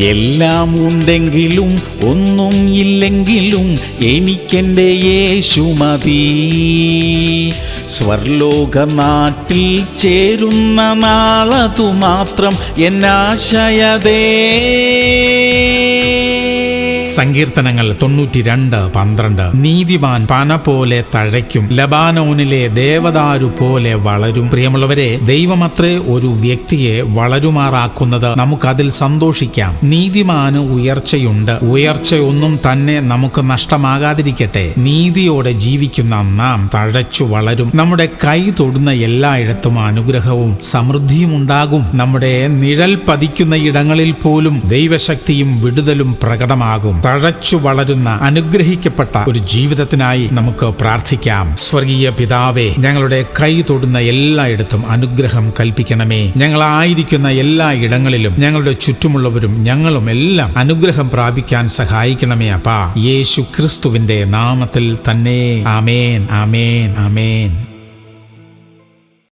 എല്ലാം ഉണ്ടെങ്കിലും ഒന്നും ഇല്ലെങ്കിലും എനിക്കെൻ്റെ യേശു മതി. സ്വർലോക നാട്ടിൽ ചേരുന്ന നാളതു മാത്രം എന്നാശയതേ. സങ്കീർത്തനങ്ങൾ 92:12. നീതിമാൻ പന പോലെ തഴയ്ക്കും, ലബാനോനിലെ ദേവദാരു പോലെ വളരും. പ്രിയമുള്ളവരെ, ദൈവമത്രേ ഒരു വ്യക്തിയെ വളരുമാറാക്കുന്നത്. നമുക്കതിൽ സന്തോഷിക്കാം. നീതിമാന് ഉയർച്ചയുണ്ട്. ഉയർച്ചയൊന്നും തന്നെ നമുക്ക് നഷ്ടമാകാതിരിക്കട്ടെ. നീതിയോടെ ജീവിക്കുന്ന നാം തഴച്ചു വളരും. നമ്മുടെ കൈ തൊടുന്ന എല്ലായിടത്തും അനുഗ്രഹവും സമൃദ്ധിയും ഉണ്ടാകും. നമ്മുടെ നിഴൽ പതിക്കുന്ന ഇടങ്ങളിൽ പോലും ദൈവശക്തിയും വിടുതലും പ്രകടമാകും. തഴച്ചു വളരുന്ന അനുഗ്രഹിക്കപ്പെട്ട ഒരു ജീവിതത്തിനായി നമുക്ക് പ്രാർത്ഥിക്കാം. സ്വർഗീയ പിതാവേ, ഞങ്ങളുടെ കൈ തൊടുന്ന എല്ലായിടത്തും അനുഗ്രഹം കൽപ്പിക്കണമേ. ഞങ്ങളായിരിക്കുന്ന എല്ലാ ഇടങ്ങളിലും ഞങ്ങളുടെ ചുറ്റുമുള്ളവരും ഞങ്ങളും എല്ലാം അനുഗ്രഹം പ്രാപിക്കാൻ സഹായിക്കണമേ അപ്പാ. യേശു ക്രിസ്തുവിന്റെ നാമത്തിൽ തന്നെ. ആമേൻ, ആമേൻ, ആമേൻ.